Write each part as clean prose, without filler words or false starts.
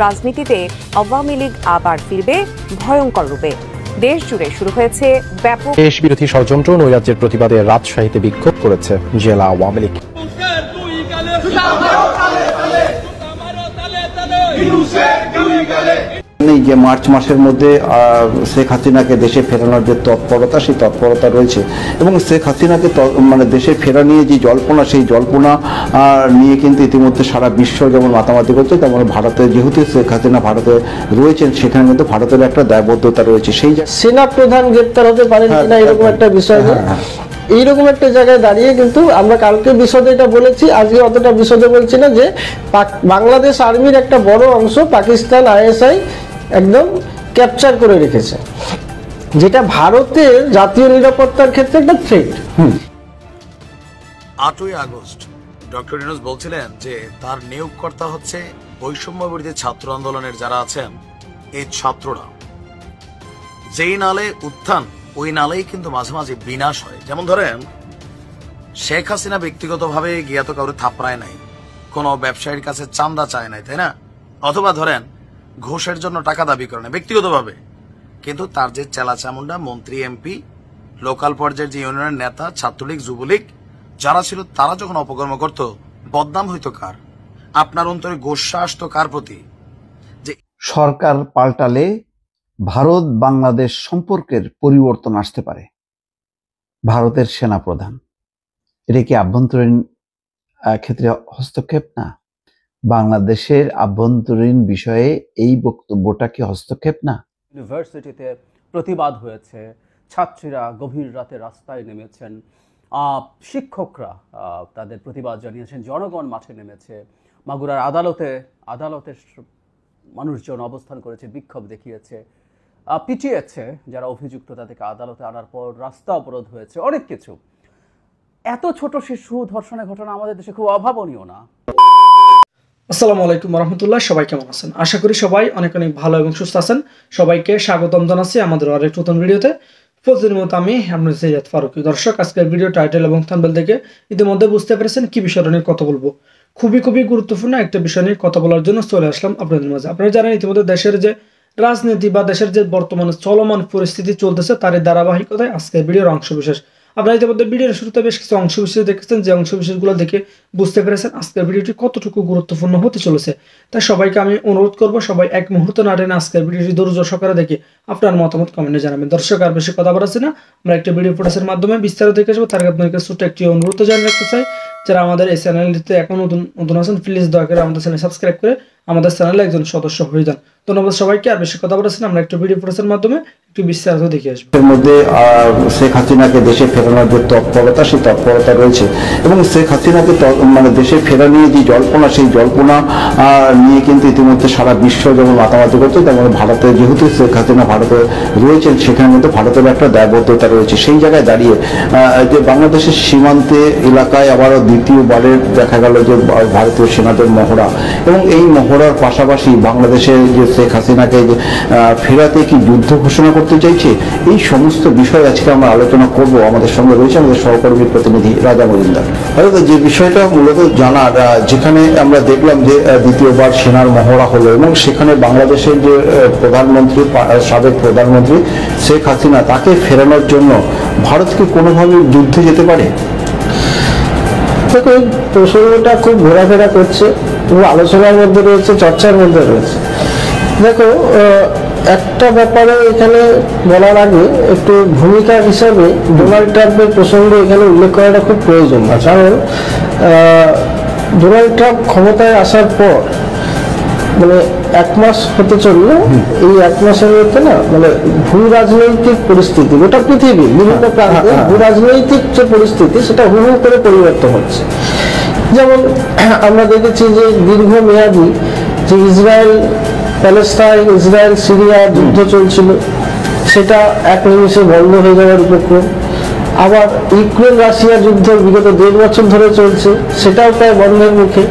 রাজনীতিতে আওয়ামী লীগ আবার ফিরবে ভয়ঙ্কর রূপে। দেশ জুড়ে শুরু হয়েছে ব্যাপক দেশ বিরোধী ষড়যন্ত্র নৈরাজ্যের প্রতিবাদে রাজশাহীতে বিক্ষোভ করেছে জেলা আওয়ামী লীগ। যে মার্চ মাসের মধ্যে শেখ হাসিনাকে দেশে ফেরানোর যে তৎপরতা, সেই তৎপরতা রয়েছে এবং শেখ হাসিনাকে দেশে ফেরা নিয়ে যে জল্পনা, সেই জল্পনা নিয়ে কিন্তু ইতিমধ্যে সারা বিশ্ব যেমন মাতামাতি করছে, তেমন ভারতে যেহেতু শেখ হাসিনা ভারতে রয়েছেন, সেখানে কিন্তু ভারতের একটা দায়বদ্ধতা রয়েছে। সেই সেনা প্রধান গ্রেপ্তার হতে পারেন কিনা এরকম একটা বিষয়, এইরকম একটা জায়গায় দাঁড়িয়ে কিন্তু আমরা কালকে বিশদে এটা বলেছি, আজকে অতটা বিশদে বলছি না, যে বাংলাদেশ আর্মির একটা বড় অংশ পাকিস্তান আইএসআই একদম ক্যাপচার করে রেখেছে, যেটা ভারতের জাতীয় নিরাপত্তার ক্ষেত্রে একটা থ্রেট। 8ই আগস্ট ডক্টর ইউনূস বলছিলেন যে তার নিয়োগকর্তা হচ্ছে বৈষম্য বিরোধী ছাত্র আন্দোলনের যারা আছেন এই ছাত্ররা। যেই নালে উত্থান, ওই নালেই কিন্তু মাঝে মাঝে বিনাশ হয়। যেমন ধরেন, শেখ হাসিনা ব্যক্তিগতভাবে গিয়া তো কাউরে থাপড়ায় নাই, কোনো ব্যবসায়ীর কাছে চান্দা চায় নাই, তাই না? অথবা ধরেন ঘোষের জন্য টাকা দাবি করে না ব্যক্তিগতভাবে, কিন্তু তার যে চেলা চামুন্ডা মন্ত্রী, এমপি, লোকাল পর্যায়ের যে ইউনিয়নের নেতা, ছাত্রলীগ, যুবলীগ যারা ছিল, তারা যখন অপকর্ম করত, বদনাম হইতো কার? আপনার অন্তরে গোস্বা আসতো কার প্রতি? যে সরকার পাল্টালে ভারত বাংলাদেশ সম্পর্কের পরিবর্তন আসতে পারে। ভারতের সেনাপ্রধান, এটা কি আভ্যন্তরীণ ক্ষেত্রে হস্তক্ষেপ না? বাংলাদেশের আভ্যন্তরীণ বিষয়ে এই বক্তব্যটা কি হস্তক্ষেপ না? ইউনিভার্সিটিতে প্রতিবাদ হয়েছে, ছাত্রীরা গভীর রাতে রাস্তায় নেমেছেন, শিক্ষকরা তাদের প্রতিবাদ জানিয়েছেন, জনগণ মাঠে নেমেছে, মাগুরার আদালতের মানুষজন অবস্থান করেছে, বিক্ষোভ দেখিয়েছে, পিটিয়েছে যারা অভিযুক্ত, তাদেরকে আদালতে আনার পর রাস্তা অবরোধ হয়েছে, অনেক কিছু। এত ছোট শিশু ধর্ষণের ঘটনা আমাদের দেশে খুব অভাবনীয় না? আসসালামু আলাইকুম রহমতুল্লাহ, সবাই কেমন আছেন? আশা করি সবাই অনেক অনেক ভালো এবং সুস্থ আছেন। সবাইকে স্বাগতম জানাচ্ছি আমাদের আরেক নতুন ভিডিওতে। প্রতিদিনের মতো আমি আপনাদের সৈয়দ ফারুকী। দর্শক, আজকের ভিডিও টাইটেল এবং থাম্বনেল দেখে ইতিমধ্যে বুঝতে পেরেছেন কি বিষয়টা নিয়ে কথা বলবো। খুবই গুরুত্বপূর্ণ একটা বিষয় নিয়ে কথা বলার জন্য চলে আসলাম আপনাদের মাঝে। আপনারা জানেন ইতিমধ্যে দেশের যে রাজনীতি বা দেশের যে বর্তমানে চলমান পরিস্থিতি চলতেছে, তার ধারাবাহিকতায় আজকের ভিডিওর অংশবিশেষ। আপনারা ইতিমধ্যে ভিডিওর শুরুতে বেশ কিছু অংশবিশেষ দেখেছেন, যে অংশবিশেষগুলো দেখে বুঝতে পেরেছেন আজকের ভিডিওটি কতটুকু গুরুত্বপূর্ণ হতে চলেছে। তাই সবাইকে আমি অনুরোধ করবো, সবাই এক মুহূর্ত না টেনে আজকের ভিডিওটি ধৈর্য সহকারে দেখে আপনার মতামত কমেন্টে জানাবেন। দর্শক, আর বেশি কথা বলাচ্ছি না, আমরা একটা ভিডিও ফুটেজের মাধ্যমে বিস্তারিত দেখে আসবো। তার আগে আপনাদের কাছে ছোট্ট একটি অনুরোধ জানিয়ে রাখতে চাই, যারা আমাদের এই চ্যানেলটিতে এখন নতুন আছেন, প্লিজ দয়া করে আমাদের চ্যানেল সাবস্ক্রাইব করে আমাদের চ্যানেলে একজন সদস্য হয়ে যান। ধন্যবাদ সবাইকে। আর বেশি কথা বলাচ্ছি না, আমরা একটা ভিডিও ফুটেজের মাধ্যমে একটু বিস্তারিত দেখে আসবো। এর মধ্যে শেখ হাসিনাকে দেশে ফেরানোর যে তৎপরতা, সেই তৎপরতা রয়েছে এবং শেখ হাসিনাকে দেশে ফেরা নিয়ে যে জল্পনা, সেই জল্পনা নিয়ে কিন্তু ইতিমধ্যে সারা বিশ্ব যেমন মাতামাতি করছে, তেমন ভারতে যেহেতু শেখ হাসিনা ভারতে রয়েছেন, সেখানে কিন্তু ভারতের একটা দায়বদ্ধতা রয়েছে। সেই জায়গায় দাঁড়িয়ে যে বাংলাদেশের সীমান্তে এলাকায় আবারও দ্বিতীয়বারের দেখা গেল যে ভারতীয় সেনাদের মহড়া, এবং এই মহড়ার পাশাপাশি বাংলাদেশের যে শেখ হাসিনাকে ফেরাতে কি যুদ্ধ ঘোষণা করতে চাইছে, এই সমস্ত বিষয় আজকে আমরা আলোচনা করব। আমাদের সঙ্গে রয়েছে আমাদের সহকর্মী প্রতিনিধি রাজা মজুমদার। অর্থাৎ যে বিষয়টা মূলত জানার, যেখানে আমরা দেখলাম যে দ্বিতীয়বার সেনার মহড়া হলো এবং সেখানে বাংলাদেশের যে প্রধানমন্ত্রী, সাবেক প্রধানমন্ত্রী শেখ হাসিনা, তাকে ফেরানোর জন্য ভারত কি কোনোভাবে যুদ্ধে যেতে পারে? দেখো, এই প্রসঙ্গটা খুব ঘোরাফেরা করছে, পুরো আলোচনার মধ্যে রয়েছে, চর্চার মধ্যে রয়েছে। দেখো, একটা ব্যাপারে এখানে বলার আগে একটু ভূমিকা হিসাবে ডোনাল্ড ট্রাম্পের প্রসঙ্গ এখানে উল্লেখ করাটা খুব প্রয়োজন। কারণ ডোনাল্ড ট্রাম্প ক্ষমতায় আসার পর মানে 1 মাস হতে চলল, এই 1 মাসের মধ্যে না ভূ রাজনৈতিক পরিস্থিতি গোটা পৃথিবীর বিভিন্ন প্রান্তে ভূ রাজনৈতিক যে পরিস্থিতি, সেটা হু করে পরিবর্তন হচ্ছে। যেমন আমরা দেখেছি যে দীর্ঘমেয়াদী যে ইসরায়েল সিরিয়া যুদ্ধ চলছিল, সেটা এক নিমিষে বন্ধ হয়ে যাওয়ার উপক্রম। আবার ইউক্রেন রাশিয়া যুদ্ধ বিগত 1.5 বছর ধরে চলছে, সেটাও প্রায় বন্ধের মুখে।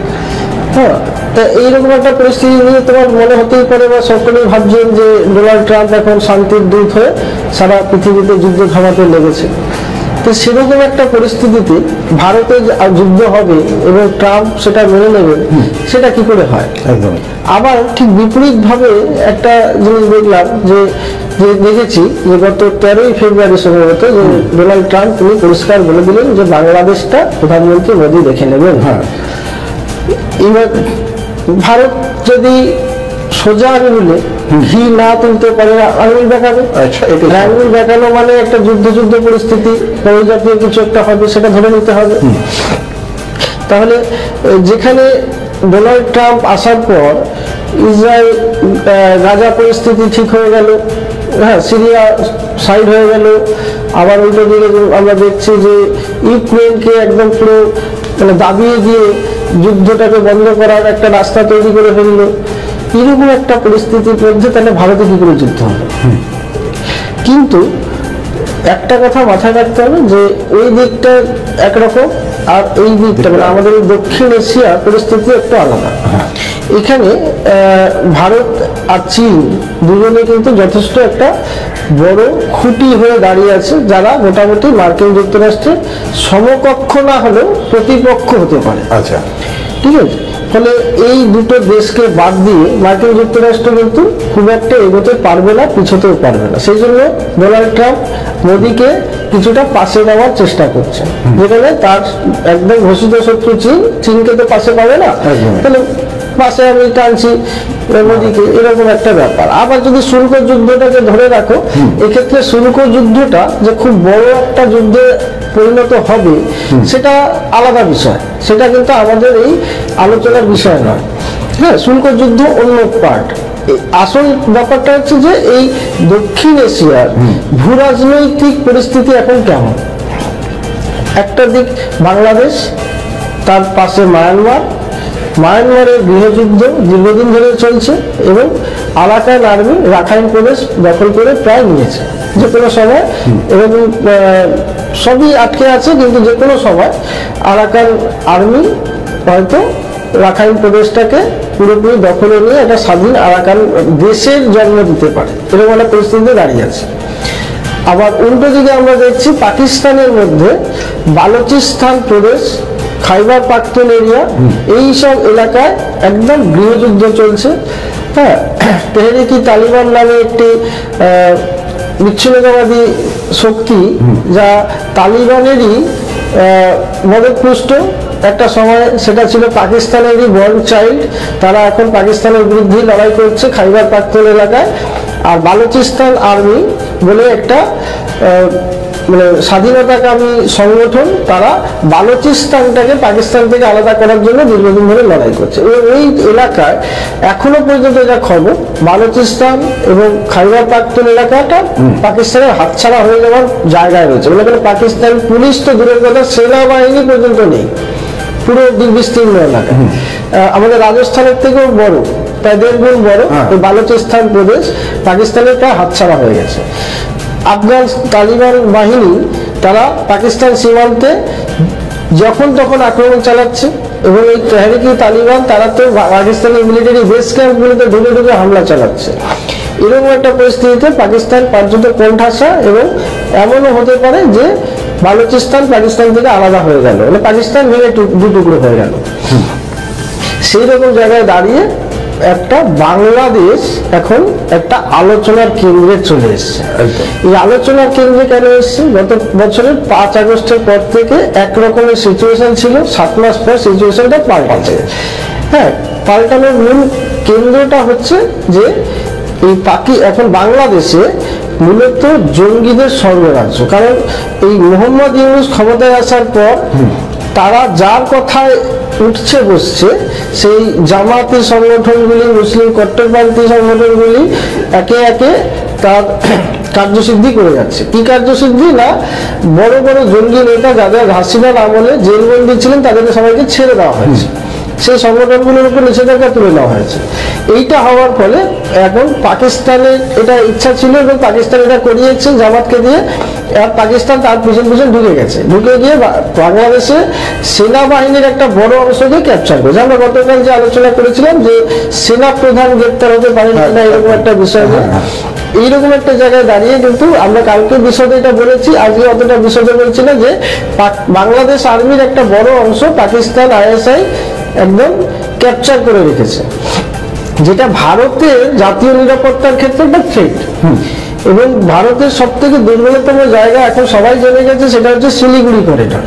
হ্যাঁ, তা এইরকম একটা পরিস্থিতি নিয়ে তোমার মনে হতেই পারে বা সকলেই ভাবছেন যে ডোনাল্ড ট্রাম্প এখন শান্তির দূত হয়ে সারা পৃথিবীতে যুদ্ধ থামাতে লেগেছে। তো সেরকম একটা পরিস্থিতিতে ভারতে যুদ্ধ হবে এবং ট্রাম্প সেটা মেনে নেবেন, সেটা কি করে হয়? একদম। আবার ঠিক বিপরীত ভাবে একটা জিনিস দেখলাম যে দেখেছি যে গত 13ই ফেব্রুয়ারি সম্ভবত যে ডোনাল্ড ট্রাম্প তিনি পরিষ্কার বলে দিলেন যে বাংলাদেশটা প্রধানমন্ত্রী মোদী দেখে নেবেন। এবার ভারত যদি সোজা আঙুলে ঘি না তুলতে পারে আঙুল দেখাবে। আঙুল দেখানো মানে একটা যুদ্ধ পরিস্থিতি জাতীয় কিছু একটা হবে, সেটা ধরে নিতে হবে। তাহলে যেখানে ডোনাল্ড ট্রাম্প আসার পর ইসরায়েল গাজা পরিস্থিতি ঠিক হয়ে গেল, হ্যাঁ, সিরিয়া সাইড হয়ে গেল, আবার ওইটা দিকে আমরা দেখছি যে ইউক্রেনকে একদম পুরো মানে দাবিয়ে দিয়ে যুদ্ধটাকে বন্ধ করার একটা রাস্তা তৈরি করে ফেললো। এরকম একটা পরিস্থিতির মধ্যে তাহলে ভারতে কি করে যুদ্ধ হবে? কিন্তু একটা কথা মাথায় রাখতে হবে যে ওই দিকটা একরকম আর এই দিকটা মানে আমাদের দক্ষিণ এশিয়ার পরিস্থিতি একটু আলাদা। এখানে ভারত আর চীন দুজনে কিন্তু যথেষ্ট একটা বড় খুঁটি হয়ে দাঁড়িয়ে আছে, যারা মোটামুটি মার্কিন যুক্তরাষ্ট্রের সমকক্ষ না হলেও প্রতিপক্ষ হতে পারে। আচ্ছা, ঠিক আছে। ফলে এই দুটো দেশকে বাদ দিয়ে মার্কিন যুক্তরাষ্ট্র কিন্তু খুব একটা এগোতে পারবে না, পিছোতেও পারবে না। সেই জন্য ডোনাল্ড ট্রাম্প মোদীকে কিছুটা পাশে নেওয়ার চেষ্টা করছে, যেখানে তার একদম ঘোষিত শত্রু চীনকে তো পাশে পাবে না, তাহলে পাশে আমি টানছি মোদীকে, এরকম একটা ব্যাপার। আবার যদি শুল্ক যুদ্ধটাকে ধরে রাখো, এক্ষেত্রে শুল্ক যুদ্ধটা যে খুব বড় একটা যুদ্ধে পরিণত হবে সেটা আলাদা বিষয়, সেটা কিন্তু আমাদের এই আলোচনার বিষয় নয়। হ্যাঁ, শুল্ক যুদ্ধ অন্য পার্ট। আসল ব্যাপারটা হচ্ছে যে এই দক্ষিণ এশিয়ার ভূরাজনৈতিক পরিস্থিতি এখন কেমন। একটা দিক বাংলাদেশ, তার পাশে মায়ানমারের গৃহযুদ্ধ দীর্ঘদিন ধরে চলছে এবং আরাকান আর্মি রাখাইন প্রদেশ দখল করে প্রায় নিয়েছে। যে কোনো সময় এরকম সবই আটকে আছে, কিন্তু যে কোনো সময় আরাকান আর্মি হয়তো রাখাইন প্রদেশটাকে পুরোপুরি দখলে নিয়ে একটা স্বাধীন আরাকান দেশের জন্ম দিতে পারে, এরকম একটা পরিস্থিতিতে দাঁড়িয়ে আছে। আবার উল্টো দিকে আমরা দেখছি পাকিস্তানের মধ্যে বালুচিস্তান প্রদেশ, খাইবার পাখতুনখোয়া, এই সব এলাকায় একদম গৃহযুদ্ধ চলছে। হ্যাঁ, তেহরিকি তালিবান নামে একটি বিচ্ছিন্নতাবাদী শক্তি, যা তালিবানেরই মদতপুষ্ট একটা সময়, সেটা ছিল পাকিস্তানেরই বর্ন চাইল্ড, তারা এখন পাকিস্তানের বিরুদ্ধে লড়াই করছে খাইবার পাখতুন এলাকায়। আর বালুচিস্তান আর্মি বলে একটা মানে স্বাধীনতাকামী সংগঠন, তারা বালুচিস্তানটাকে পাকিস্তান থেকে আলাদা করার জন্য দীর্ঘদিন ধরে লড়াই করছে। ওই এলাকায় এখনো পর্যন্ত যা খবর, বালুচিস্তান এবং খাইবার পাখতুন এলাকাটা পাকিস্তানের হাতছাড়া হয়ে যাওয়ার জায়গায় রয়েছে। মানে পাকিস্তান পুলিশ তো দূরের কথা, সেনাবাহিনী পর্যন্ত নেই পুরো বিস্তীর্ণ এলাকা। আমাদের রাজস্থানের থেকেও বড়, প্রায় 1.5 গুণ বড় বালুচিস্তান প্রদেশ পাকিস্তানের প্রায় হাতছাড়া হয়ে গেছে। আফগান তালিবান বাহিনী তারা পাকিস্তান সীমান্তে যখন তখন আক্রমণ চালাচ্ছে এবং এই তেহরিকি তালিবান তারা তো পাকিস্তানের মিলিটারি বেস ক্যাম্পগুলোতে ঢুকে হামলা চালাচ্ছে। এরকম একটা পরিস্থিতিতে পাকিস্তান কার্যত কোণঠাসা এবং এমনও হতে পারে যে বালুচিস্তান পাকিস্তান থেকে আলাদা হয়ে গেল, মানে পাকিস্তান ভেঙে দু টুকরো হয়ে গেল। সেই রকম জায়গায় দাঁড়িয়ে একটা বাংলাদেশ এখন একটা আলোচনার কেন্দ্রে চলে এসছে। এই আলোচনার কেন্দ্রে কেন এসছে? গত বছরের 5 আগস্টের পর থেকে একরকমের সিচুয়েশন ছিল, 7 মাস পর সিচুয়েশনটা পাল্টাচ্ছে। হ্যাঁ, পাল্টানোর মূল কেন্দ্রটা হচ্ছে যে এই এখন বাংলাদেশে মূলত জঙ্গিদের স্বর্গরাজ্য। কারণ এই মোহাম্মদ ইউনূস ক্ষমতায় আসার পর তারা যার কথায় উঠছে বসছে, সেই জামাতি সংগঠনগুলি, মুসলিম কট্টরপন্থী সংগঠনগুলি একে একে তার কার্যসিদ্ধি করে যাচ্ছে। কি কার্যসিদ্ধি? না, বড় বড় জঙ্গি নেতা যাদের হাসিনার আমলে জেলবন্দী ছিলেন তাদেরকে সবাইকে ছেড়ে দেওয়া হয়েছে, সেই সংগঠনগুলোর উপর নিষেধাজ্ঞা তুলে নেওয়া হয়েছে। এইটা হওয়ার ফলে এখন পাকিস্তানের এটা ইচ্ছা ছিল এবং পাকিস্তান এটা করিয়েছে জামাতকে দিয়ে, আর পাকিস্তান তার পিছন পিছন ঢুকে গেছে, ঢুকে গিয়ে বাংলাদেশে সেনাবাহিনীর একটা বড় অংশকে ক্যাপচার করেছে। আমরা গতকাল যে আলোচনা করেছিলাম যে সেনা প্রধান গ্রেপ্তার হতে পারেন কিনা এরকম একটা বিষয়, এইরকম একটা জায়গায় দাঁড়িয়ে কিন্তু আমরা কালকে বিশদে এটা বলেছি, আজকে অতটা বিশদে বলছি না, যে বাংলাদেশ আর্মির একটা বড় অংশ পাকিস্তান আইএসআই একদম ক্যাপচার করে রেখেছে, যেটা ভারতের জাতীয় নিরাপত্তার ক্ষেত্রে একটা থ্রেট। এবং ভারতের সব থেকে দুর্বলতম জায়গা এখন সবাই জেনে গেছে, সেটা হচ্ছে শিলিগুড়ি করিডর।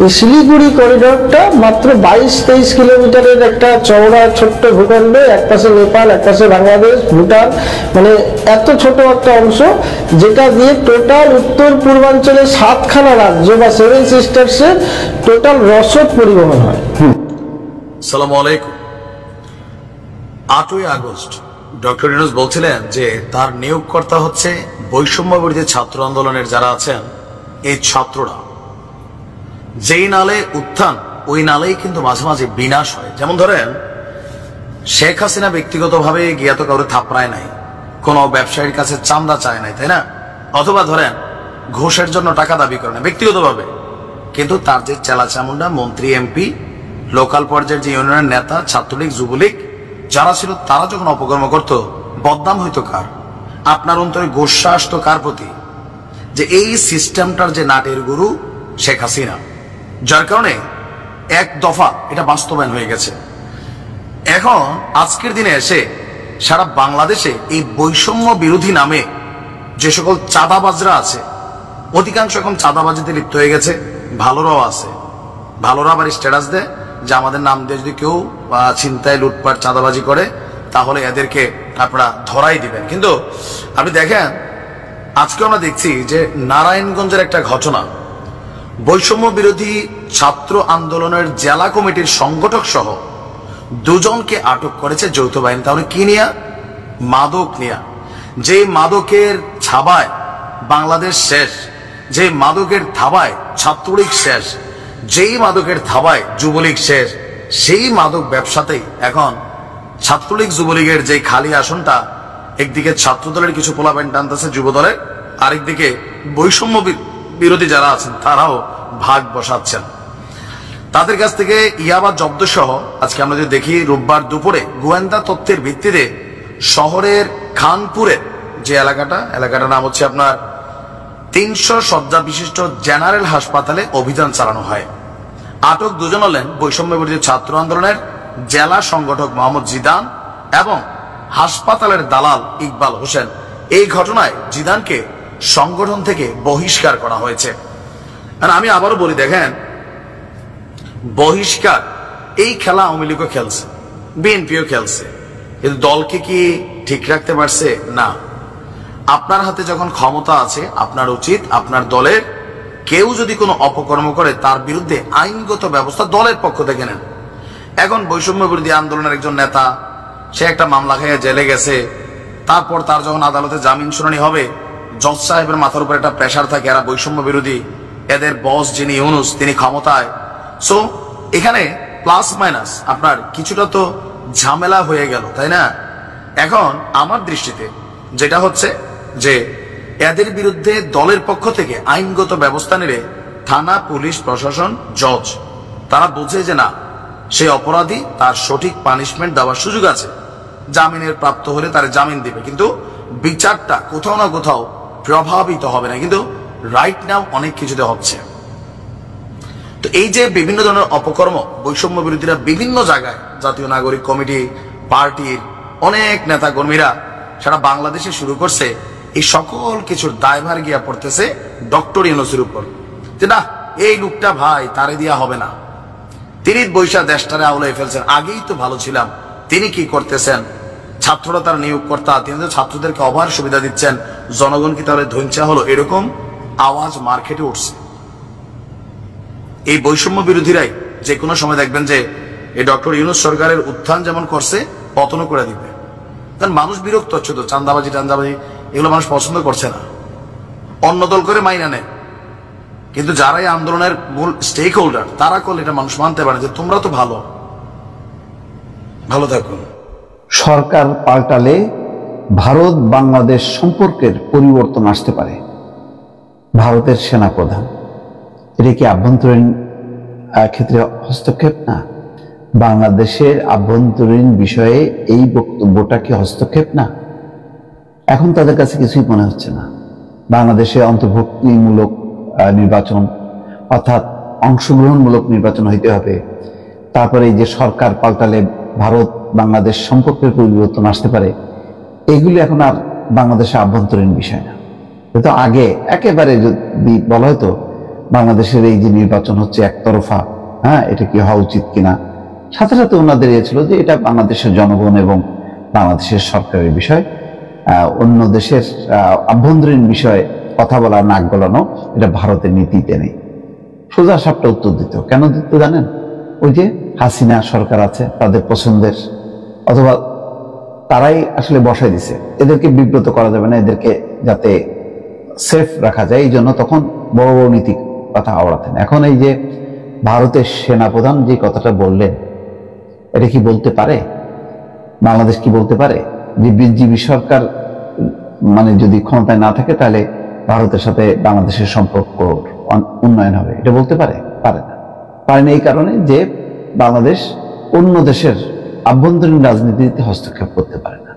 এই শিলিগুড়ি করিডরটা মাত্র 22-23 কিলোমিটারের একটা চওড়া ছোট্ট ভূখণ্ড, এক পাশে নেপাল, এক পাশে বাংলাদেশ, ভুটান, মানে এত ছোট একটা অংশ, যেটা দিয়ে টোটাল উত্তর পূর্বাঞ্চলের 7খানা রাজ্য বা 7 সিস্টার্সের টোটাল রসদ পরিবহন হয়। আসসালামু আলাইকুম। 8ই আগস্ট ডক্টর ইউনূস বলছিলেন যে তার নিয়োগকর্তা হচ্ছে বৈষম্য বিরোধী ছাত্র আন্দোলনের যারা আছেন এই ছাত্ররা। যেই নালে উত্থান ওই নালেই কিন্তু মাঝে মাঝে বিনাশ হয়। যেমন ধরেন শেখ হাসিনা ব্যক্তিগতভাবে গিয়া তো কাউরে থাপড়ায় নাই, কোনো ব্যবসায়ীর কাছে চান্দা চায় নাই, তাই না? অথবা ধরেন ঘুষের জন্য টাকা দাবি করে না ব্যক্তিগতভাবে, কিন্তু তার যে চেলাচামুন্ডা মন্ত্রী, এমপি, লোকাল পর্যায়ের যে ইউনিয়নের নেতা, ছাত্রলীগ, যুবলীগ যারা ছিল, তারা যখন অপকর্ম করত, বদনাম হইতো কার? আপনার অন্তরে গোস্বা আসতো কার প্রতি? যে এই সিস্টেমটার যে নাটের গুরু শেখ হাসিনা, যার কারণে এক দফা এটা বাস্তবায়ন হয়ে গেছে। এখন আজকের দিনে এসে সারা বাংলাদেশে এই বৈষম্য বিরোধী নামে যে সকল চাঁদাবাজরা আছে, অধিকাংশ এখন চাঁদাবাজিতে লিপ্ত হয়ে গেছে। ভালোরাও আছে, ভালোরা আবার স্ট্যাটাস দেয় যে আমাদের নাম দিয়ে যদি কেউ ছিনতাই, লুটপাট, চাঁদাবাজি করে তাহলে এদেরকে আপনারা ধরাই দিবেন। কিন্তু আপনি দেখেন আজকে আমরা দেখছি যে নারায়ণগঞ্জের একটা ঘটনা, বৈষম্য বিরোধী ছাত্র আন্দোলনের জেলা কমিটির সংগঠক সহ 2জনকে আটক করেছে যৌথ বাহিনী। তাহলে কি নিয়া? মাদক নিয়া। যে মাদকের ছাবায় বাংলাদেশ শেষ, যে মাদকের থাবায় ছাত্রলীগ শেষ, যেই মাদকের থাবায় যুবলীগ শেষ, সেই মাদক ব্যবসাতেই এখন ছাত্রলীগ যুবলীগের যে খালি আসনটা, একদিকে ছাত্র দলের কিছু পোলাপাইন টানতেছে যুব দলের, আরেকদিকে বৈষম্য বিরোধী যারা আছেন তারাও ভাগ বসাচ্ছেন। তাদের কাছ থেকে ইয়াবা জব্দ সহ আজকে আমরা যদি দেখি, রোববার দুপুরে গোয়েন্দা তথ্যের ভিত্তিতে শহরের খানপুরের যে এলাকাটার নাম হচ্ছে আপনার 300 শয্যা বিশিষ্ট জেনারেল হাসপাতালে অভিযান চালানো হয়। আটক 2জন হলেন বৈষম্য বিরোধী ছাত্র আন্দোলনের জেলা সংগঠক মোহাম্মদ জিদান এবং হাসপাতালের দালাল ইকবাল হোসেন। এই ঘটনায় জিদানকে সংগঠন থেকে বহিষ্কার করা হয়েছে। আর আমি আবারও বলি, দেখেন বহিষ্কার, এই খেলা আওয়ামী লীগও খেলছে, বিএনপিও খেলছে, কিন্তু দলকে কি ঠিক রাখতে পারছে? না। আপনার হাতে যখন ক্ষমতা আছে, আপনার উচিত আপনার দলের কেউ যদি কোনো অপকর্ম করে তার বিরুদ্ধে আইনগত ব্যবস্থা দলের পক্ষ থেকে নেন। এখন বৈষম্য বিরোধী আন্দোলনের একজন নেতা, সে একটা মামলা খেয়ে জেলে গেছে, তারপর তার যখন আদালতে জামিন শুনানি হবে, জজ সাহেবের মাথার উপর একটা প্রেশার থাকে, এরা বৈষম্য বিরোধী, এদের বস যিনি ইউনূস তিনি ক্ষমতায়। সো এখানে প্লাস মাইনাস আপনার কিছুটা তো ঝামেলা হয়ে গেল, তাই না? এখন আমার দৃষ্টিতে যেটা হচ্ছে যে এদের বিরুদ্ধে দলের পক্ষ থেকে আইনগত ব্যবস্থা নিলে থানা, পুলিশ, প্রশাসন, জজ তারা বোঝে যে না, সেই অপরাধী, তার সঠিক পানিশমেন্ট দেওয়ার সুযোগ আছে, জামিনের প্রাপ্ত হলে তার জামিন দিবে, কিন্তু বিচারটা কোথাও না কোথাও প্রভাবিত হবে না। কিন্তু রাইট নাও অনেক কিছুতে হচ্ছে। তো এই যে বিভিন্ন ধরনের অপকর্ম বৈষম্য বিরোধীরা বিভিন্ন জায়গায়, জাতীয় নাগরিক কমিটি, পার্টির অনেক নেতা কর্মীরা সারা বাংলাদেশে শুরু করছে, এই সকল কিছুর দায়ভার গিয়া পড়তেছে ডক্টর ইউনূসের উপর, যে না এই লোকটা ভাই তারে দিয়া হবে না, তিনি বৈশা দেশটারে আউলাই ফেলছেন, আগেই তো ভালো ছিলাম, তিনি কি করতেছেন? ছাত্ররা তার নিয়োগকর্তা, তিনি তো ছাত্রদেরকে অভার সুবিধা দিচ্ছেন, জনগণ কি তাহলে ধৈর্য হলো? এরকম আওয়াজ মার্কেটে উঠছে। এই বৈষম্য বিরোধীরাই যে কোনো সময় দেখবেন যে এই ডক্টর ইউনূস সরকারের উত্থান যেমন করছে, পতনও করে দিবে। কারণ মানুষ বিরক্ত হচ্ছে তো, চান্দাবাজি টান্দাবাজি এগুলো মানুষ পছন্দ করছে না, অন্য দল করে মাইনা নেয়। কিন্তু যারা এই আন্দোলনের মূল স্টেক হোল্ডার, তারা করলে এটা মানুষ মানতে পারে যে তোমরা তো ভালো থাকুন। সরকার পাল্টালে ভারত বাংলাদেশ সম্পর্কের পরিবর্তন আসতে পারে। ভারতের সেনাপ্রধান, এটা কি আভ্যন্তরীণ ক্ষেত্রে হস্তক্ষেপ না? বাংলাদেশের আভ্যন্তরীণ বিষয়ে এই বক্তব্যটা কি হস্তক্ষেপ না? এখন তাদের কাছে কিছুই মনে হচ্ছে না। বাংলাদেশে অন্তর্ভুক্তিমূলক নির্বাচন, অর্থাৎ অংশগ্রহণমূলক নির্বাচন হইতে হবে। তারপরে এই যে সরকার পাল্টালে ভারত বাংলাদেশ সম্পর্কের পরিবর্তন আসতে পারে, এগুলি এখন আর বাংলাদেশের আভ্যন্তরীণ বিষয় না। কিন্তু আগে একেবারে যদি বলা হতো বাংলাদেশের এই যে নির্বাচন হচ্ছে একতরফা, এটা কি হওয়া উচিত কিনা, সাথে সাথে ওনাদের ছিল যে এটা বাংলাদেশের জনগণ এবং বাংলাদেশের সরকারের বিষয়, অন্য দেশের আভ্যন্তরীণ বিষয়ে কথা বলা, নাক গলানো, এটা ভারতের নীতিতে নেই। সোজা সাপটা উত্তর দিত। কেন দিত জানেন? ওই যে হাসিনা সরকার আছে, তাদের পছন্দের, অথবা তারাই আসলে বসাই দিছে, এদেরকে বিব্রত করা যাবে না, এদেরকে যাতে সেফ রাখা যায়, এই জন্য তখন বড় বড় নীতি কথা আওড়াতেন। এখন এই যে ভারতের সেনাপ্রধান যে কথাটা বললেন, এটা কি বলতে পারে বাংলাদেশ? কি বলতে পারে যে বিজেপি সরকার মানে যদি ক্ষমতায় না থাকে তাহলে ভারতের সাথে বাংলাদেশের সম্পর্ক উন্নয়ন হবে? এটা বলতে পারে? পারে না। পারে না এই কারণে যে বাংলাদেশ অন্য দেশের আভ্যন্তরীণ রাজনীতিতে হস্তক্ষেপ করতে পারে না।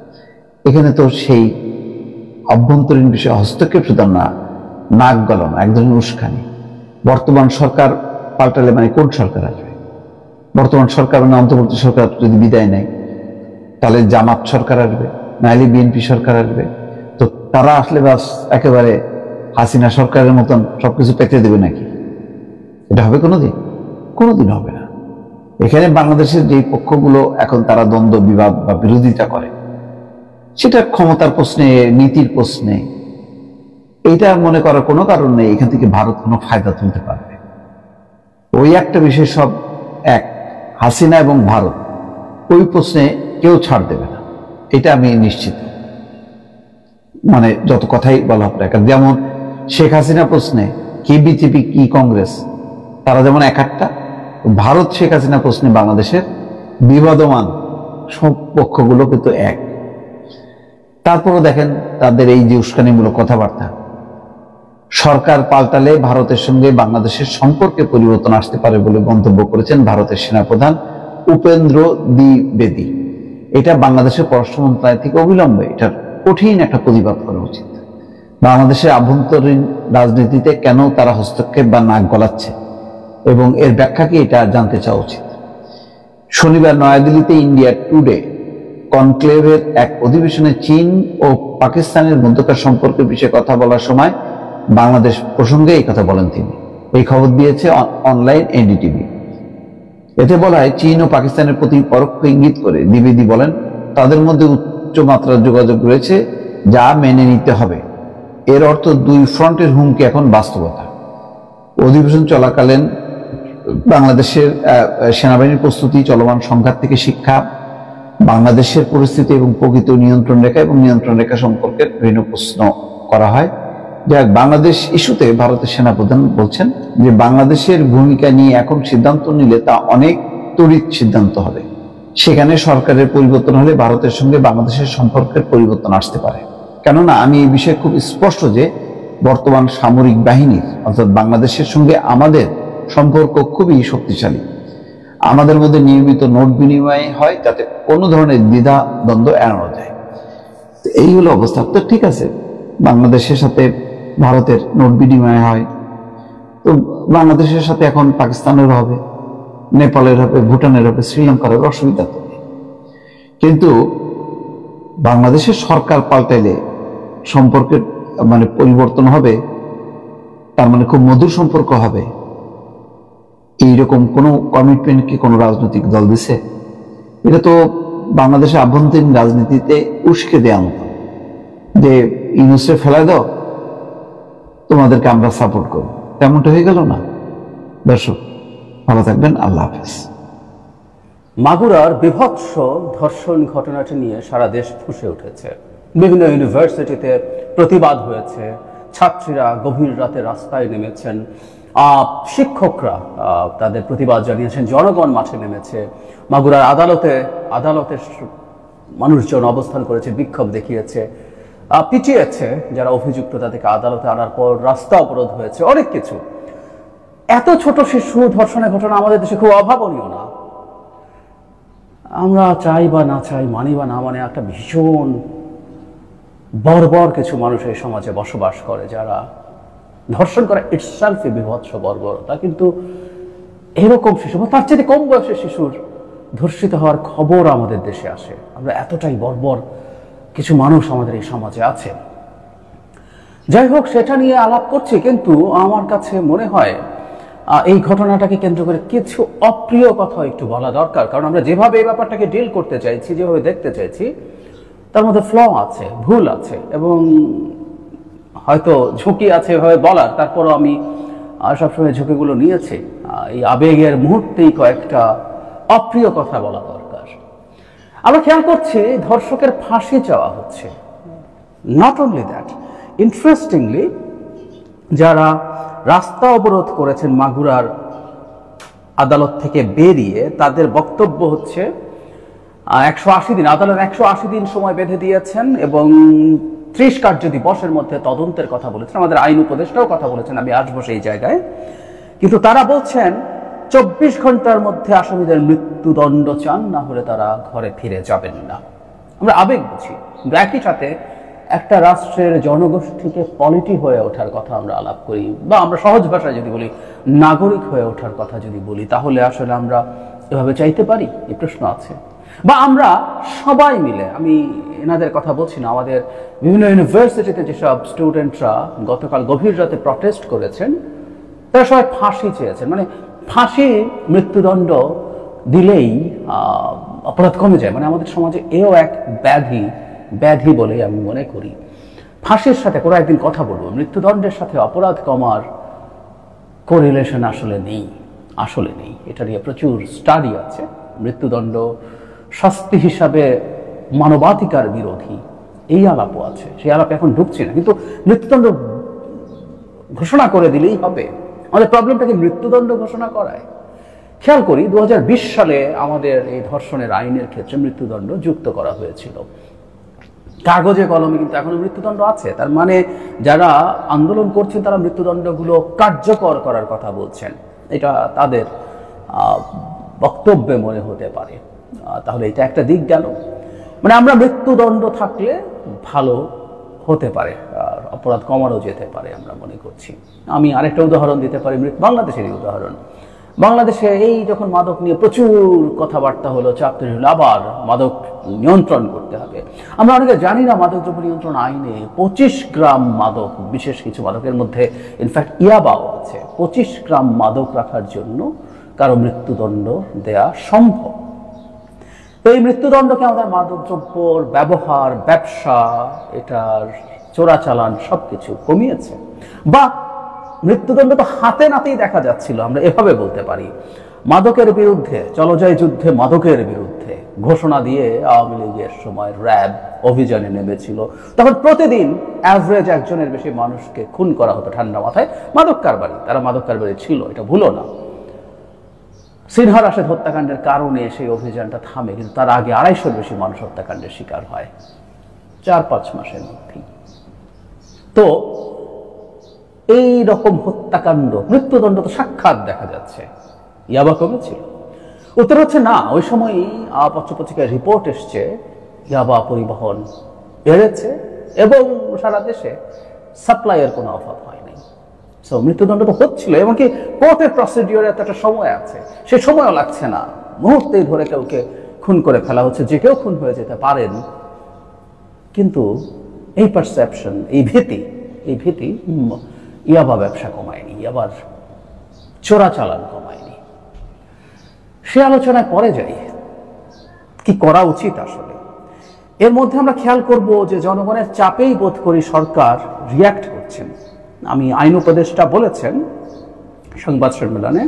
এখানে তো সেই অভ্যন্তরীণ বিষয়ে হস্তক্ষেপ শুধু না, নাক গলানো, এক ধরনের উস্কানি। বর্তমান সরকার পাল্টালে মানে কোন সরকার আসবে? বর্তমান সরকার মানে অন্তর্বর্তী সরকার যদি বিদায় নেয় তাহলে জামাত সরকার আসবে, নাইলে বিএনপি সরকার আসবে। তো তারা আসলে বাস একেবারে হাসিনা সরকারের মতন সবকিছু পেতে দেবে নাকি? এটা হবে কোনোদিন? কোনোদিন হবে না। এখানে বাংলাদেশের যে পক্ষগুলো এখন তারা দ্বন্দ্ব, বিবাদ বা বিরোধিতা করে, সেটা ক্ষমতার প্রশ্নে, নীতির প্রশ্নে, এইটা মনে করার কোনো কারণ নেই এখান থেকে ভারত কোনো ফায়দা তুলতে পারবে। ওই একটা বিষয় সব এক, হাসিনা এবং ভারত, ওই প্রশ্নে কেউ ছাড় দেবে না, এটা আমি নিশ্চিত। মানে যত কথাই বলা হোক না, যেমন শেখ হাসিনা প্রশ্নে কি বিজেপি কি কংগ্রেস, তারা যেমন এক একটা, ভারত শেখ হাসিনা প্রশ্নে বাংলাদেশের বিবাদমান সব পক্ষগুলো কিন্তু এক। তারপরও দেখেন তাদের এই যে উস্কানিমূলক কথাবার্তা, সরকার পাল্টালে ভারতের সঙ্গে বাংলাদেশের সম্পর্কে পরিবর্তন আসতে পারে বলে মন্তব্য করেছেন ভারতের সেনাপ্রধান উপেন্দ্র দ্বিবেদী। এটা বাংলাদেশের পররাষ্ট্র মন্ত্রণালয় থেকে অবিলম্বে এটার কঠিন একটা প্রতিবাদ করা উচিত। বাংলাদেশের আভ্যন্তরীণ রাজনীতিতে কেন তারা হস্তক্ষেপ বা নাক গলাচ্ছে এবং এর ব্যাখ্যা কি, এটা জানতে চাওয়া উচিত। শনিবার নয়াদিল্লিতে ইন্ডিয়া টুডে কনক্লেভের এক অধিবেশনে চীন ও পাকিস্তানের মধ্যকার সম্পর্কের বিষয়ে কথা বলার সময় বাংলাদেশ প্রসঙ্গে এই কথা বলেন তিনি। এই খবর দিয়েছে অনলাইন এনডিটিভি। এতে বলা হয়, চীন ও পাকিস্তানের প্রতি পরোক্ষ ইঙ্গিত করে দ্বিবেদী বলেন, তাদের মধ্যে উচ্চ মাত্রার যোগাযোগ রয়েছে যা মেনে নিতে হবে। এর অর্থ দুই ফ্রন্টের হুমকি এখন বাস্তবতা। অধিবেশন চলাকালীন বাংলাদেশের সেনাবাহিনীর প্রস্তুতি, চলমান সংঘাত থেকে শিক্ষা, বাংলাদেশের পরিস্থিতি এবং প্রকৃত নিয়ন্ত্রণ রেখা এবং নিয়ন্ত্রণ রেখা সম্পর্কে বিভিন্ন প্রশ্ন করা হয়। যাক, বাংলাদেশ ইস্যুতে ভারতের সেনাপ্রধান বলছেন যে বাংলাদেশের ভূমিকা নিয়ে এখন সিদ্ধান্ত নিলে তা অনেক তড়িৎ সিদ্ধান্ত হবে। সেখানে সরকারের পরিবর্তন হলে ভারতের সঙ্গে বাংলাদেশের সম্পর্কের পরিবর্তন আসতে পারে। কেননা আমি এই বিষয়ে খুব স্পষ্ট যে বর্তমান সামরিক বাহিনীর অর্থাৎ বাংলাদেশের সঙ্গে আমাদের সম্পর্ক খুবই শক্তিশালী। আমাদের মধ্যে নিয়মিত নোট বিনিময় হয়, যাতে কোনো ধরনের দ্বিধা দ্বন্দ্ব এড়ানো যায়। এই হলো অবস্থা। তো ঠিক আছে, বাংলাদেশের সাথে ভারতের নোট বিনিময় হয়, তো বাংলাদেশের সাথে এখন পাকিস্তানের হবে, নেপালের হবে, ভুটানের হবে, শ্রীলঙ্কার হবে, অসুবিধা তো নেই। কিন্তু বাংলাদেশের সরকার পাল্টাইলে সম্পর্কের মানে পরিবর্তন হবে, তার মানে খুব মধুর সম্পর্ক হবে, এইরকম কোনো কমিটমেন্ট কি কোনো রাজনৈতিক দল দিছে? এটা তো বাংলাদেশের আভ্যন্তরীণ রাজনীতিতে উস্কে দেওয়া মতো, যে ইউনুসে ফেলা দাও, তোমাদেরকে আমরা সাপোর্ট করব, তেমনটা হয়ে গেল না। দর্শক ভালো থাকবেন, আল্লাহ হাফেজ। মাগুরার বিভৎস ধর্ষণ ঘটনাটি নিয়ে সারা দেশ ফুঁসে উঠেছে। বিভিন্ন ইউনিভার্সিটিতে প্রতিবাদ হয়েছে, ছাত্রীরা গভীর রাতে রাস্তায় নেমেছেন, শিক্ষকরা তাদের প্রতিবাদ জানিয়েছেন, জনগণ মাঠে নেমেছে, মাগুরার আদালতে মানুষজন অবস্থান করেছে, বিক্ষোভ দেখিয়েছে। পিটিয়েছে যারা অভিযুক্ত, তাদেরকে আদালতে আনার পর রাস্তা অবরোধ হয়েছে, অনেক কিছু। এত ছোট শিশু ধর্ষণের ঘটনা আমাদের দেশে খুব অভাবনীয় না? আমরা চাই বা না চাই, মানি বা না মানে, একটা ভীষণ বর্বর কিছু মানুষ এই সমাজে বসবাস করে, যারা ধর্ষণ করা ইটসেলফ বিভৎস বর্বরতা। কিন্তু এরকম শিশু বা তার চেয়ে কম বয়সের শিশুর ধর্ষিত হওয়ার খবর আমাদের দেশে আসে। আমরা এতটাই বর্বর কিছু মানুষ আমাদের এই সমাজে আছে। যাই হোক, সেটা নিয়ে আলাপ করছি, কিন্তু আমার কাছে মনে হয় এই ঘটনাটাকে কেন্দ্র করে কিছু অপ্রিয় কথা একটু বলা দরকার। কারণ আমরা যেভাবে এই ব্যাপারটাকে ডিল করতে চাইছি, যেভাবে দেখতে চাইছি, তার মধ্যে ফ্ল আছে, ভুল আছে, এবং হয়তো ঝুঁকি আছে এভাবে বলার। তারপরও আমি সবসময় ঝুঁকিগুলো নিয়েছি। এই আবেগের মুহূর্তেই কয়েকটা অপ্রিয় কথা বলা দরকার। আমরা খেয়াল করছি ধর্ষকের ফাঁসি চাওয়া হচ্ছে। নট অনলি দ্যাট, ইন্টারেস্টিংলি যারা রাস্তা অবরোধ করেছেন মাগুরার আদালত থেকে বেরিয়ে, তাদের বক্তব্য হচ্ছে 180 দিন, আদালত 180 দিন সময় বেঁধে দিয়েছেন এবং 30 কার্য দিবসের মধ্যে তদন্তের কথা বলেছেন। আমাদের আইন উপদেষ্টাও কথা বলেছেন, আমি আসবো সেই জায়গায়। কিন্তু তারা বলছেন 24 ঘন্টার মধ্যে আসামিদের মৃত্যুদণ্ড চান, না হলে তারা ঘরে ফিরে যাবেন না। আমরা আবেগ বুঝি, কিন্তু একই সাথে একটা রাষ্ট্রের জনগোষ্ঠীকে পলিটি হয়ে ওঠার কথা আমরা আলাপ করি, বা আমরা সহজ ভাষায় যদি বলি নাগরিক হয়ে ওঠার কথা যদি বলি, তাহলে আসলে আমরা এভাবে চাইতে পারি? এই প্রশ্ন আছে। বা আমরা সবাই মিলে, আমি এনাদের কথা বলছি না, আমাদের বিভিন্ন ইউনিভার্সিটিতে যেসব স্টুডেন্টরা গতকাল গভীর রাতে প্রটেস্ট করেছেন, তারা সবাই ফাঁসি চেয়েছেন। মানে ফাঁসি, মৃত্যুদণ্ড দিলেই অপরাধ কমে যায়। মানে আমাদের সমাজে এও এক ব্যাধি বলেই আমি মনে করি। ফাঁসির সাথে কোনো একদিন কথা বলবো, মৃত্যুদণ্ডের সাথে অপরাধ কমার কোরিলেশন আসলে নেই। এটা নিয়ে প্রচুর স্টাডি আছে। মৃত্যুদণ্ড শাস্তি হিসাবে মানবাধিকার বিরোধী, এই আলাপও আছে। সেই আলাপে এখন ঢুকছি না, কিন্তু মৃত্যুদণ্ড ঘোষণা করে দিলেই হবে। আমাদের প্রবলেমটাকে মৃত্যুদণ্ড ঘোষণা করায়। খেয়াল করি 2020 সালে আমাদের এই ধর্ষণের আইনের ক্ষেত্রে মৃত্যুদণ্ড যুক্ত করা হয়েছিল। কাগজে কলমে কিন্তু এখনো মৃত্যুদণ্ড আছে। তার মানে যারা আন্দোলন করছেন তারা মৃত্যুদণ্ডগুলো কার্যকর করার কথা বলছেন, এটা তাদের বক্তব্যে মনে হতে পারে। তাহলে এটা একটা দিক গেল। মানে আমরা মৃত্যুদণ্ড থাকলে ভালো হতে পারে, অপরাধ কমানো যেতে পারে আমরা মনে করছি। আমি আরেকটা উদাহরণ দিতে পারি, বাংলাদেশেরই উদাহরণ। বাংলাদেশে এই যখন মাদক নিয়ে প্রচুর কথাবার্তা হলো, চাপ তৈরি হলো, আবার মাদক নিয়ন্ত্রণ করতে হবে। আমরা অনেকে জানি না মাদকদ্রব্য নিয়ন্ত্রণ আইনে 25 গ্রাম মাদক, বিশেষ কিছু মাদকের মধ্যে ইনফ্যাক্ট ইয়াবাও আছে, 25 গ্রাম মাদক রাখার জন্য কারো মৃত্যুদণ্ড দেয়া সম্ভব। তো এই মৃত্যুদণ্ডকে আমাদের মাদকদ্রব্যর ব্যবহার, ব্যবসা, এটার চোরাচালান সবকিছু কমিয়েছে। বা মৃত্যুদণ্ড তো হাতে নাতেই দেখা যাচ্ছিল, আমরা এভাবে বলতে পারি। মাদকের বিরুদ্ধে, চলজয় যুদ্ধে মাদকের বিরুদ্ধে ঘোষণা দিয়ে আওয়ামী লীগের সময় র্যাব অভিযানে নেমেছিল। তখন প্রতিদিন অ্যাভারেজ একজনের বেশি মানুষকে খুন করা হতো ঠান্ডা মাথায়। মাদক কারবারি, তারা মাদক কারবারি ছিল, এটা ভুলো না। সিনহা রাশেদ হত্যাকাণ্ডের কারণে সেই অভিযানটা থামে, কিন্তু তার আগে 250-এর বেশি মানুষ হত্যাকাণ্ডের শিকার হয় 4-5 মাসের মধ্যেই। তো এই রকম হত্যাকাণ্ড, মৃত্যুদণ্ড তো সাক্ষাৎ দেখা যাচ্ছে। ইয়াবা কমেছিল? উত্তর হচ্ছে না। ওই সময়ই পত্রপত্রিকায় রিপোর্ট এসছে ইয়াবা পরিবহন বেড়েছে এবং সারা দেশে সাপ্লাইয়ের কোনো অভাব হয়নি। সো মৃত্যুদণ্ড তো হচ্ছিল, এমনকি কোর্টের প্রসিডিওরে একটা সময় আছে, সে সময়ও লাগছে না, মুহূর্তেই ধরে কাউকে খুন করে ফেলা হচ্ছে। যে কেউ খুন হয়ে যেতে পারেন, কিন্তু এই পারসেপশন, এই ভীতি ইয়াবা ব্যবসা কমায়নি, ইয়াবার চোরাচালান কমায়নি। সে আলোচনায় পরে যাই, কি করা উচিত আসলে। এর মধ্যে আমরা খেয়াল করব যে জনগণের চাপেই বোধ করি সরকার রিয়্যাক্ট করছেন। আমি আইন উপদেষ্টা বলেছেন সংবাদ সম্মেলনে,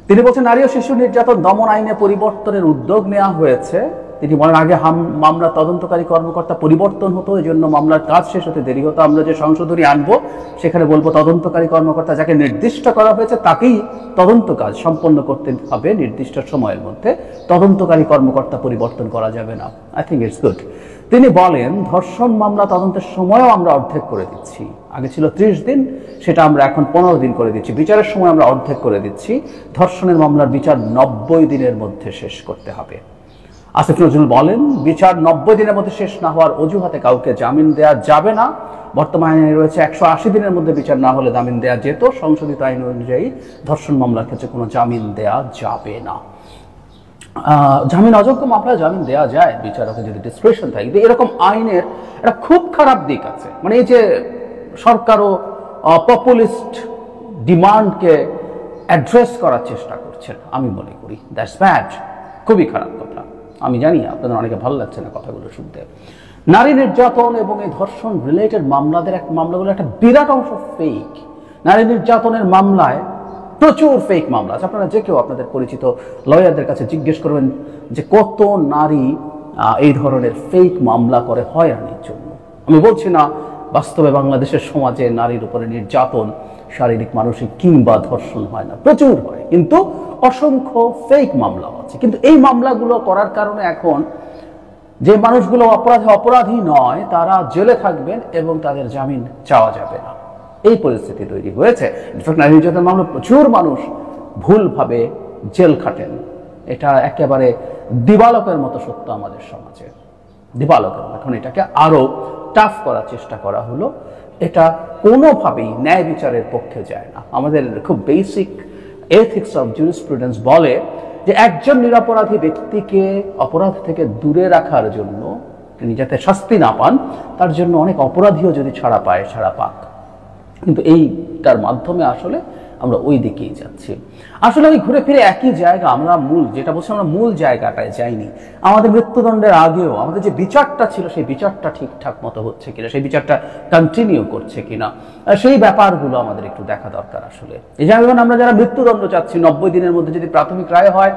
তিনি বলছেন নারী ও শিশু নির্যাতন দমন আইনে পরিবর্তনের উদ্যোগ নেওয়া হয়েছে। তিনি বলেন আগে মামলা তদন্তকারী কর্মকর্তা পরিবর্তন হতো, এই জন্য মামলার কাজ শেষ হতে দেরি হতো। আমরা যে সংশোধনী আনবো সেখানে বলবো তদন্তকারী কর্মকর্তা যাকে নির্দিষ্ট করা হয়েছে তাকেই তদন্ত কাজ সম্পন্ন করতে হবে নির্দিষ্ট সময়ের মধ্যে। তদন্তকারী কর্মকর্তা পরিবর্তন করা যাবে না। I think it's good. তিনি বলেন ধর্ষণ মামলা তদন্তের সময়ও আমরা অর্ধেক করে দিচ্ছি। আগে ছিল 30 দিন, সেটা আমরা এখন 15 দিন করে দিচ্ছি। বিচারের সময় আমরা অর্ধেক করে দিচ্ছি। ধর্ষণের মামলার বিচার 90 দিনের মধ্যে শেষ করতে হবে। আসিফ নজরুল বলেন বিচার 90 দিনের মধ্যে শেষ না হওয়ার অজুহাতে কাউকে জামিন দেওয়া যাবে না। বর্তমানে রয়েছে 180 দিনের মধ্যে বিচার না হলে জামিন দেওয়া যেত। সংশোধিত আইন অনুযায়ী ধর্ষণ মামলার ক্ষেত্রে কোনো জামিন দেওয়া যাবে না। জামিন অযোগ্য মামলায় জামিন দেওয়া যায় বিচারকের যদি ডিসক্রিপশন থাকে। কিন্তু এরকম আইনের একটা খুব খারাপ দিক আছে, মানে এই যে সরকারও পপুলিস্ট ডিমান্ডকে অ্যাড্রেস করার চেষ্টা করছেন, আমি মনে করি দ্যাটস ব্যাড, খুবই খারাপ কথা। আমি জানি আপনাদের অনেকে ভালো লাগছে না কথাগুলো শুনতে। নারী নির্যাতন এবং এই ধর্ষণ রিলেটেড মামলাগুলো একটা বিরাট অংশ ফেক। নারী নির্যাতনের মামলায় প্রচুর ফেক মামলা আছে। আপনারা যে কেউ আপনাদের পরিচিত লয়ারদের কাছে জিজ্ঞেস করবেন যে কত নারী এই ধরনের ফেক মামলা করে হয়রানির জন্য। আমি বলছি না বাস্তবে বাংলাদেশের সমাজে নারীর উপরে নির্যাতন, শারীরিক, মানসিক কিংবা ধর্ষণ হয় না, প্রচুর হয়, কিন্তু অসংখ্য ফেক মামলাও আছে। কিন্তু এই মামলাগুলো করার কারণে এখন যে মানুষগুলো অপরাধী নয় তারা জেলে থাকবেন এবং তাদের জামিন চাওয়া যাবে না, এই পরিস্থিতি তৈরি হয়েছে। ইনফ্যাক্ট নারী নির্যাতন মামলা প্রচুর মানুষ ভুলভাবে জেল খাটেন। এটা একেবারে দিবালকের মতো সত্য আমাদের সমাজে, দিবালকের। এখন এটাকে আরো টাফ করার চেষ্টা করা হলো। এটা কোনোভাবেই ন্যায় বিচারের পক্ষে যায় না। আমাদের খুব বেসিক এথিক্স অফ জুরিসপ্রুডেন্স বলে যে একজন নিরপরাধী ব্যক্তিকে অপরাধ থেকে দূরে রাখার জন্য, তিনি যাতে শাস্তি না পান, তার জন্য অনেক অপরাধীও যদি ছাড়া পাক। কিন্তু এইটার মাধ্যমে আসলে আমরা ওই দিকেই যাচ্ছি। আসলে ওই ঘুরে ফিরে একই জায়গা, আমরা যেটা বলছি আমরা মূল জায়গাটায় যাইনি। আমাদের মৃত্যুদণ্ডের আগেও আমাদের যে বিচারটা ছিল সেই বিচারটা ঠিকঠাক মতো হচ্ছে কিনা, সেই বিচারটা কন্টিনিউ করছে কিনা, সেই ব্যাপারগুলো আমাদের একটু দেখা দরকার আসলে। এই যেমন আমরা যারা মৃত্যুদণ্ড চাচ্ছি, 90 দিনের মধ্যে যদি প্রাথমিক রায় হয়,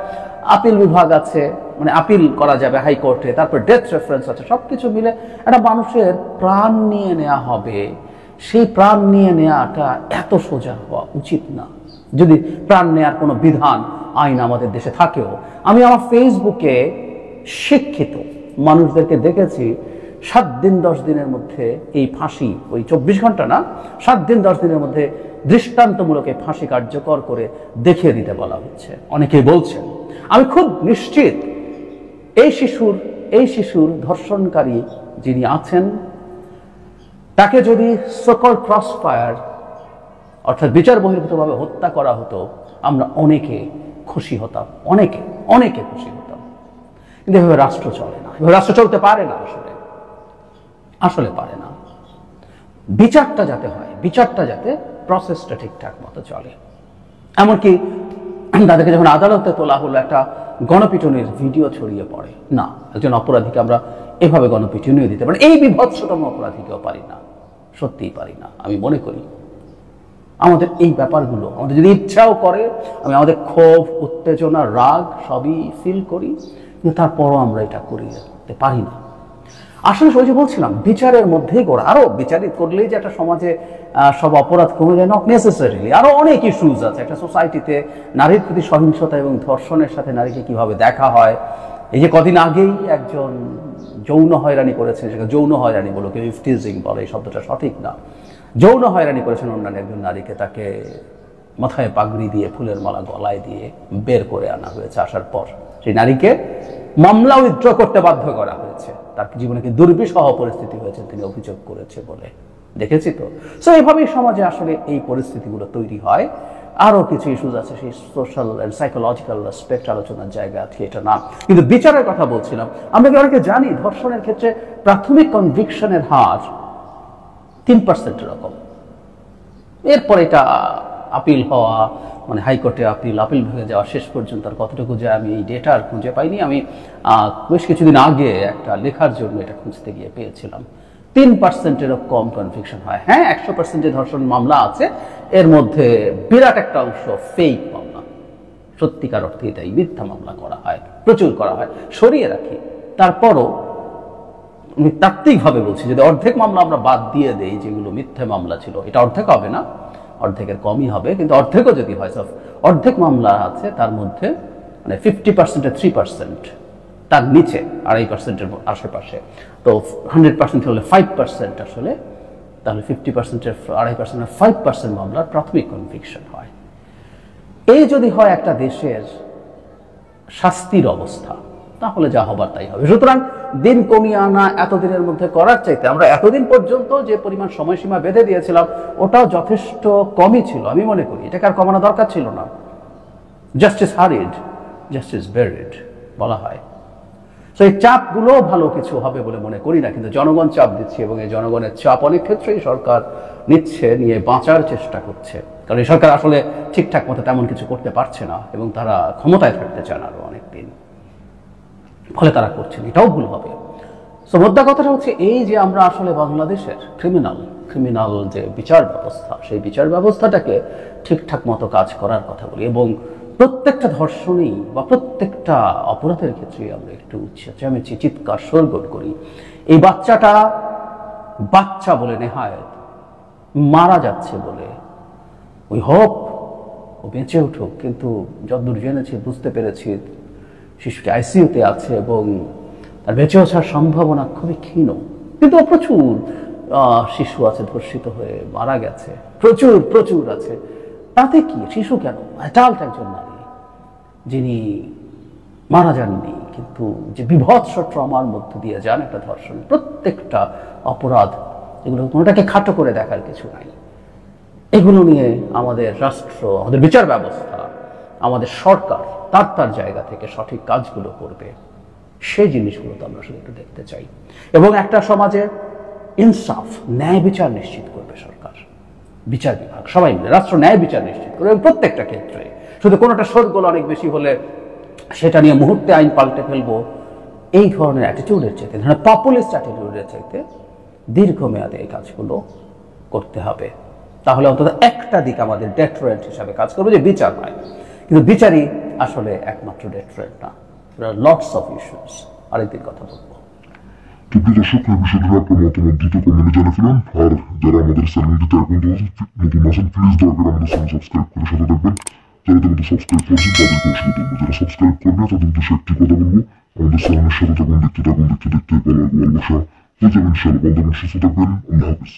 আপিল বিভাগ আছে, মানে আপিল করা যাবে হাইকোর্টে, তারপর ডেথ রেফারেন্স আছে, সবকিছু মিলে একটা মানুষের প্রাণ নিয়ে নেওয়া হবে। সেই প্রাণ নিয়ে নেওয়াটা এত সোজা হওয়া উচিত না। যদি প্রাণ নেওয়ার কোনো বিধান আইন আমাদের দেশে থাকেও, আমি আমার ফেসবুকে শিক্ষিত মানুষদেরকে দেখেছি 7 দিন 10 দিনের মধ্যে এই ফাঁসি, ওই 24 ঘন্টা না, 7 দিন 10 দিনের মধ্যে দৃষ্টান্তমূলক এই ফাঁসি কার্যকর করে দেখিয়ে দিতে বলা হচ্ছে। অনেকেই বলছেন, আমি খুব নিশ্চিত এই শিশুর ধর্ষণকারী যিনি আছেন তাকে যদি সকল ক্রস ফায়ার অর্থাৎ বিচার বহির্ভূতভাবে হত্যা করা হতো, আমরা অনেকে খুশি হতাম, অনেকে খুশি হতাম। কিন্তু এভাবে রাষ্ট্র চলে না, এভাবে রাষ্ট্র চলতে পারে না, আসলে পারে না। বিচারটা যাতে হয়, বিচারটা যাতে প্রসেসটা ঠিকঠাক মতো চলে। এমনকি তাদেরকে যখন আদালতে তোলা হলো, একটা গণপিটুনির ভিডিও ছড়িয়ে পড়ে। না, একজন অপরাধীকে আমরা এভাবে গণপিটুনিও দিতে পারি, এই বিভৎসতম অপরাধীকেও পারি না, সত্যিই পারি না। আমি মনে করি আমাদের এই ব্যাপারগুলো, আমাদের যদি ইচ্ছাও করে, আমি আমাদের ক্ষোভ, উত্তেজনা, রাগ সবই ফিল করি, কিন্তু তারপরও আমরা এটা করতে পারি না। আসলে ওই যে বলছিলাম, বিচারের মধ্যেই গড়া। আরো বিচারিত করলেই যে একটা সমাজে সব অপরাধ কমে যায়, নট নেসেসারিলি। আরো অনেক ইস্যুজ আছে একটা সোসাইটিতে। নারীর প্রতি সহিংসতা এবং ধর্ষণের সাথে নারীকে কিভাবে দেখা হয়। এই যে কদিন আগেই একজন যৌন হয়রানি করেছেন, সেটা যৌন হয়রানি বলো, কেউ ইফটিজিং বলে, এই শব্দটা সঠিক না। যৌন হয়রানি করেছেন অন্যান্য একজন নারীকে, তাকে মাথায় পাগড়ি দিয়ে, ফুলের মালা গলায় দিয়ে বের করে আনা হয়েছে। আসার পর সেই নারীকে মামলা উইথড্র করতে বাধ্য করা হয়েছে। তার জীবনে কি দুর্বিষহ পরিস্থিতি হয়েছে তিনি অভিযোগ করেছে বলে, দেখেছি তো। সো এইভাবেই সমাজে আসলে এই পরিস্থিতিগুলো তৈরি হয়। আরো কিছু ইস্যুজ আছে, সেই সোশ্যাল অ্যান্ড সাইকোলজিক্যাল অ্যাসপেক্ট আলোচনার জায়গা আছে, এটা না। কিন্তু বিচারের কথা বলছিলাম, আমরা কি অনেকে জানি ধর্ষণের ক্ষেত্রে প্রাথমিক কনভিকশনের হার 3% এরকম। এরপর এটা আপিল হওয়া, মানে হাইকোর্টে আপিল ভেঙে যাওয়া, শেষ পর্যন্ত আর কতটুকু যায় আমি এই ডেটা আর খুঁজে পাইনি। আমি বেশ কিছুদিন আগে একটা লেখার জন্য এটা খুঁজতে গিয়ে পেয়েছিলাম 3%-এরও কম কনভিকশন হয়। হ্যাঁ, 100% যে ধর্ষণ মামলা আছে এর মধ্যে বিরাট একটা অংশ ফেক মামলা, সত্যিকার অর্থে এটাই মিথ্যা মামলা করা হয়, প্রচুর করা হয়। সরিয়ে রাখি, তারপরও আমি তাত্ত্বিকভাবে বলছি, যদি অর্ধেক মামলা আমরা বাদ দিয়ে দেই যেগুলো মিথ্যা মামলা ছিল, এটা অর্ধেক হবে না, অর্ধেকের কমই হবে, কিন্তু অর্ধেকও যদি হয়, অর্ধেক মামলা আছে তার মধ্যে মানে 50%-এ 3%, তার নিচে 2.5%-এর আশেপাশে, তো 100% হলে 5% আসলে, তাহলে 50%-এর 2.5%-এর 5% মামলার প্রাথমিক কনভিকশন হয়। এই যদি হয় একটা দেশের শাস্তির অবস্থা, তাহলে যা হবার তাই হবে। সুতরাং দিন কমিয়ে আনা এতদিনের মধ্যে করার চাইতে আমরা এতদিন পর্যন্ত যে পরিমাণ সময়সীমা বেঁধে দিয়েছিলাম ওটাও যথেষ্ট কমই ছিল আমি মনে করি। এটাকে আর কমানো দরকার ছিল না। জাস্টিস হারিড, জাস্টিস বেরিড বলা হয়। তো এই চাপগুলো ভালো কিছু হবে বলে মনে করি না, কিন্তু জনগণ চাপ দিচ্ছে এবং এই জনগণের চাপ অনেক ক্ষেত্রেই সরকার নিচ্ছে, নিয়ে বাঁচার চেষ্টা করছে। কারণ এই সরকার আসলে ঠিকঠাক মতো তেমন কিছু করতে পারছে না এবং তারা ক্ষমতায় থাকতে চান আরো অনেকদিন, ফলে তারা করছেন, এটাও ভুল হবে। তো মোদ্দা কথাটা হচ্ছে এই যে আমরা আসলে বাংলাদেশের ক্রিমিনাল যে বিচার ব্যবস্থা, সেই বিচার ব্যবস্থাটাকে ঠিকঠাক মতো কাজ করার কথা বলি, এবং প্রত্যেকটা ধর্ষণেই বা প্রত্যেকটা অপরাধের ক্ষেত্রে আমরা একটু চেঁচামেচি চিৎকার শোরগোল করি। এই বাচ্চা বলে নেহায়েত মারা যাচ্ছে বলে উই হোপ ও বেঁচে উঠুক, কিন্তু যতদূর জেনেছি বুঝতে পেরেছি শিশুটি আইসিইউতে আছে এবং তার বেঁচে ওঠার সম্ভাবনা খুবই ক্ষীণ। কিন্তু প্রচুর শিশু আছে ধর্ষিত হয়ে মারা গেছে, প্রচুর আছে। তাতে কি, শিশু কেন, অ্যাডাল্ট একজন নারী যিনি মারা যাননি, কিন্তু যে বিভৎস ট্রমার মধ্যে দিয়ে যান একটা ধর্ষণ, প্রত্যেকটা অপরাধ, এগুলো কোনোটাকে খাটো করে দেখার কিছু নাই। এগুলো নিয়ে আমাদের রাষ্ট্র, আমাদের বিচার ব্যবস্থা, আমাদের সরকার তার জায়গা থেকে সঠিক কাজগুলো করবে, সেই জিনিসগুলো তো আমরা শুধু একটু দেখতে চাই। এবং একটা সমাজে ইনসাফ, ন্যায় বিচার নিশ্চিত করবে সরকার, বিচার বিভাগ সবাই মিলে রাষ্ট্র ন্যায় বিচার নিশ্চিত করবে, এবং প্রত্যেকটা ক্ষেত্রে। শুধু কোনোটা শোরগোল অনেক বেশি হলে সেটা নিয়ে মুহূর্তে আইন পাল্টে ফেলবো, এই ধরনের অ্যাটিটিউডের চাইতে, ধরনের পপুলিস্ট অ্যাটিটিউডের চাইতে দীর্ঘমেয়াদে এই কাজগুলো করতে হবে। তাহলে অন্তত একটা দিক আমাদের ডেট্রয়েন্ট হিসাবে কাজ করবে, যে বিচার হয়। কিন্তু বিচারই আসলে একমাত্র ডেট্রয়েন্ট না, লটস অফ ইস্যুস। আরেকদিন কথা বলবো। তো প্রিয় দর্শক, এই বিষয়গুলো আপনার মতামত দ্রুত কমেন্টে জানিয়ে ফেলেন। আর যারা আমাদের চ্যানেলটিতে এখন নতুন আছেন, প্লিজ দয়া করে আমাদের চ্যানেল সাবস্ক্রাইব করে সাথে থাকবেন। যারা ইতিমধ্যে সাবস্ক্রাইব করেছেন তাদেরকে অসংখ্য ধন্যবাদ। যারা সাবস্ক্রাইব করবে না তাদের উদ্দেশ্যে একটি কথা বলবো, আমাদের চ্যানেলের সাথে থাকুন, দেখতে ভালো লাগবো, ভালোবাসা হয়ে যাবে ইনশাআল্লাহ। ভালো থাকবেন, সুস্থ থাকবেন, আল্লাহ হাফিজ।